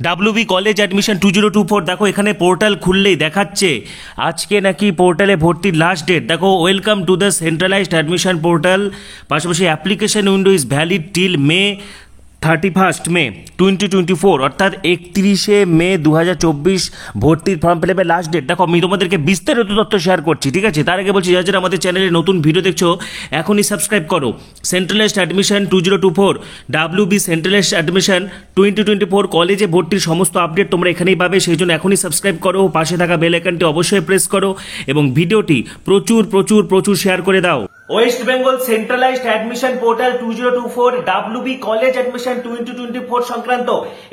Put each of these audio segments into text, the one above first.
WB college admission 2024 দেখো এখানে portal খুললেই দেখাচ্ছে আজকে নাকি পোর্টালে ভর্তির লাস্ট ডেট। দেখো welcome to the centralised admission portal, পাশাপাশি application window is valid till May 31 May 2024, অর্থাৎ 31শে মে 2024 ভর্তির ফর্ম ফিল আপের লাস্ট ডেট। দেখো আমি তোমাদেরকে বিস্তারিত তথ্য শেয়ার করছি, ঠিক আছে। তার আগে বলছি যারা যারা আমাদের চ্যানেলে নতুন ভিডিও দেখছো এখনই সাবস্ক্রাইব করো। Centralised admission 2024 WB centralised admission 2024 কলেজে ভর্তির সমস্ত আপডেট তোমরা এখানেই পাবে, সেই জন্য এখনই সাবস্ক্রাইব করো, পাশে থাকা বেল আইকনটি অবশ্যই প্রেস করো এবং ভিডিওটি প্রচুর প্রচুর প্রচুর শেয়ার করে দাও। West Bengal centralised admission portal 2024 WB college admission 2024 সংক্রান্ত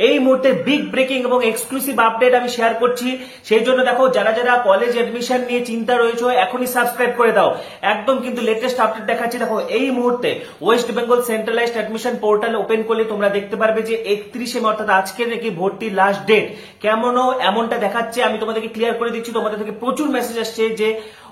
এই মুহূর্তে বিগ ব্রেকিং এবং এক্সক্লুসিভ আপডেট আমি শেয়ার করছি। সেই জন্য দেখো যারা যারা কলেজ অ্যাডমিশন নিয়ে চিন্তা রয়েছে এখনই সাবস্ক্রাইব করে দাও। একদম কিন্তু লেটেস্ট আপডেট দেখাচ্ছি। দেখো এই মুহূর্তে West Bengal centralised admission portal open করলে তোমরা দেখতে পারবে যে 31শে মে অর্থাৎ আজকে নাকি ভর্তির লাস্ট ডেট। কেমনও এমনটা দেখাচ্ছে, আমি তোমাদেরকে ক্লিয়ার করে দিচ্ছি। তোমাদের থেকে প্রচুর মেসেজ আসছে যে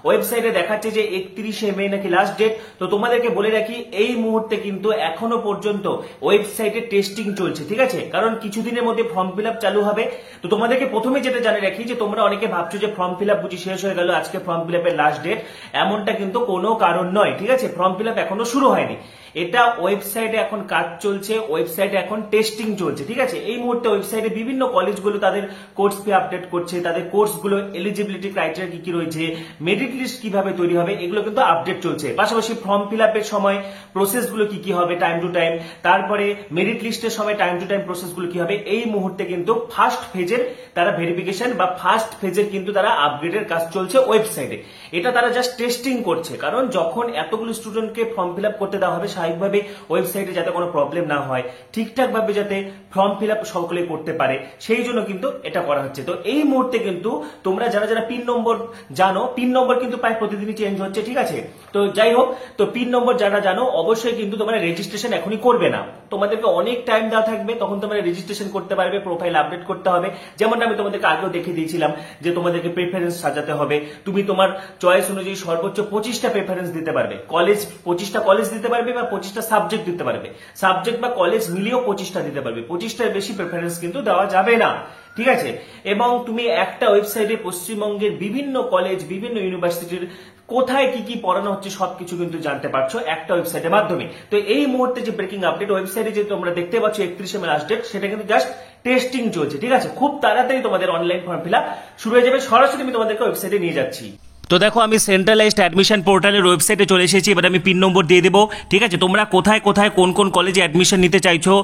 ওয়েবসাইটে দেখাচ্ছে যে 31শে মে নাকি লাস্ট ডেট। তো তোমাদেরকে বলে রাখি এই মুহূর্তে কিন্তু এখনো পর্যন্ত ওয়েবসাইটে টেস্টিং চলছে, ঠিক আছে, কারণ কিছুদিনের মধ্যে ফর্ম ফিল আপ চালু হবে। তো তোমাদেরকে প্রথমে যেটা জানিয়ে রাখি যে তোমরা অনেকে ভাবছো যে ফর্ম ফিল আপ বুঝি শেষ হয়ে গেল, আজকে ফর্ম ফিল আপের লাস্ট ডেট, এমনটা কিন্তু কোনো কারণ নয়, ঠিক আছে। ফর্ম ফিল আপ এখনো শুরু হয়নি, এটা ওয়েবসাইটে এখন কাজ চলছে, ওয়েবসাইটে এখন টেস্টিং চলছে, ঠিক আছে। এই মুহূর্তে ওয়েবসাইটে বিভিন্ন কলেজগুলো তাদের কোর্স ফি আপডেট করছে, তাদের কোর্সগুলো এলিজিবিলিটি ক্রাইটেরিয়া কি কি রয়েছে, মেরিট লিস্ট কিভাবে তৈরি হবে, এগুলো কিন্তু আপডেট চলছে। পাশাপাশি ফর্ম ফিল আপের সময় প্রসেসগুলো কি কি হবে টাইম টু টাইম, তারপরে মেরিট লিস্টের সময় টাইম টু টাইম প্রসেসগুলো কি হবে। এই মুহূর্তে কিন্তু ফার্স্ট ফেজের তারা ভেরিফিকেশন বা ফার্স্ট ফেজের কিন্তু তারা আপগ্রেডের কাজ চলছে ওয়েবসাইটে। এটা তারা জাস্ট টেস্টিং করছে, কারণ যখন এতগুলো স্টুডেন্টকে ফর্ম ফিল আপ করতে দেওয়া হবে স্বাভাবিকভাবে ওয়েবসাইটে যাতে কোনো প্রবলেম না হয়, ঠিকঠাক ভাবে যাতে ফর্ম ফিল আপ সকলে করতে পারে, সেই জন্য কিন্তু এটা করা হচ্ছে। তো এই মুহূর্তে কিন্তু তোমরা যারা যারা পিন নম্বর জানো, পিন নম্বর কিন্তু প্রায় প্রতিদিনই চেঞ্জ হচ্ছে, ঠিক আছে। তো যাই হোক, তো পিন নম্বর যারা জানো অবশ্যই কিন্তু তোমরা রেজিস্ট্রেশন এখনই করবে না, তোমাদেরকে অনেক টাইম দেওয়া থাকবে, তখন তোমরা রেজিস্ট্রেশন করতে পারবে, প্রোফাইল আপডেট করতে হবে। যেমনটা আমি তোমাদেরকে আগেও দেখিয়ে দিয়েছিলাম যে তোমাদেরকে প্রেফারেন্স সাজাতে হবে, তুমি তোমার চয়েস অনুযায়ী সর্বোচ্চ 25টা প্রেফারেন্স দিতে পারবে, কলেজ 25টা কলেজ দিতে পারবে বা 25টা সাবজেক্ট দিতে পারবে, সাবজেক্ট বা কলেজ মিলিয়েও 25টা দিতে পারবে, 25টার বেশি প্রেফারেন্স কিন্তু দেওয়া যাবে না, ঠিক আছে। এবং তুমি একটা ওয়েবসাইটে পশ্চিমবঙ্গের বিভিন্ন কলেজ বিভিন্ন ইউনিভার্সিটির কোথায় কি কি পড়ানো হচ্ছে সবকিছু কিন্তু জানতে পারছো একটা ওয়েবসাইটের মাধ্যমে। তো এই মুহূর্তে যে ব্রেকিং আপডেট ওয়েবসাইটে যে তোমরা দেখতে পাচ্ছ 31শে মে লাস্ট ডেট, সেটা কিন্তু জাস্ট টেস্টিং চলছে, ঠিক আছে। খুব তাড়াতাড়ি তোমাদের অনলাইন ফর্ম ফিল আপ শুরু হয়ে যাবে, সরাসরি আমি তোমাদেরকে ওয়েবসাইটে নিয়ে যাচ্ছি। তো দেখো আমি সেন্ট্রালাইজড অ্যাডমিশন পোর্টালের ওয়েবসাইটে চলে এসেছি, এবার আমি পিন নম্বর দিয়ে দেবো, ঠিক আছে। তোমরা কোথায় কোথায় কোন কোন কলেজে অ্যাডমিশন নিতে চাইছো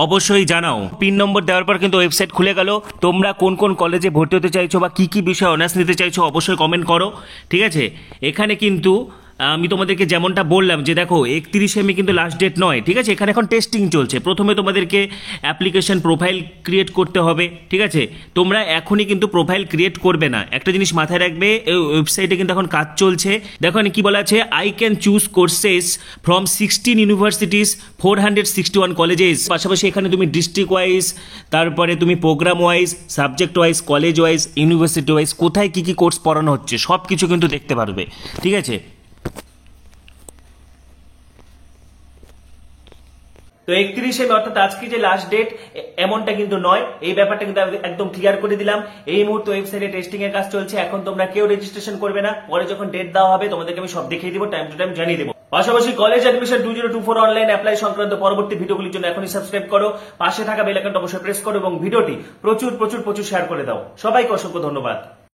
অবশ্যই জানাও। পিন নম্বর দেওয়ার পর কিন্তু ওয়েবসাইট খুলে গেল। তোমরা কোন কোন কলেজে ভর্তি হতে চাইছো বা কি কি বিষয়ে অনার্স নিতে চাইছো অবশ্যই কমেন্ট করো, ঠিক আছে। এখানে কিন্তু আমি তোমাদেরকে যেমনটা বললাম যে দেখো 31শে মে কিন্তু লাস্ট ডেট নয়, ঠিক আছে। এখানে এখন টেস্টিং চলছে। প্রথমে তোমাদেরকে অ্যাপ্লিকেশন প্রোফাইল ক্রিয়েট করতে হবে, ঠিক আছে। তোমরা এখনই কিন্তু প্রোফাইল ক্রিয়েট করবে না, একটা জিনিস মাথায় রাখবে, এই ওয়েবসাইটে কিন্তু এখন কাজ চলছে। দেখো কি বলা আছে, I can choose courses from 16 universities 461 colleges. পাশাপাশি এখানে তুমি ডিস্ট্রিক্ট ওয়াইজ, তারপরে তুমি program wise, subject wise, college wise, university wise কোথায় কি কি কোর্স পড়ানো হচ্ছে সব কিছু কিন্তু দেখতে পারবে, ঠিক আছে। তো 31শে মে অর্থাৎ আজকে যে লাস্ট ডেট এমনটা কিন্তু নয়, এই ব্যাপারটা কিন্তু একদম ক্লিয়ার করে দিলাম। এই মুহূর্তে ওয়েবসাইটে টেস্টিং এর কাজ চলছে, এখন তোমরা কেউ রেজিস্ট্রেশন করবে না, পরে যখন ডেট দেওয়া হবে তোমাদেরকে আমি সব দেখিয়ে দিব, টাইম টু টাইম জানিয়ে দেবো। পাশাপাশি কলেজ অ্যাডমিশন 2024 অনলাইন অ্যাপ্লাই সংক্রান্ত পরবর্তী ভিডিওগুলির জন্য এখনই সাবস্ক্রাইব করো, পাশে থাকা বেল আইকনটা অবশ্যই প্রেস করো এবং ভিডিওটি প্রচুর প্রচুর প্রচুর শেয়ার করে দাও। সবাইকে অসংখ্য ধন্যবাদ।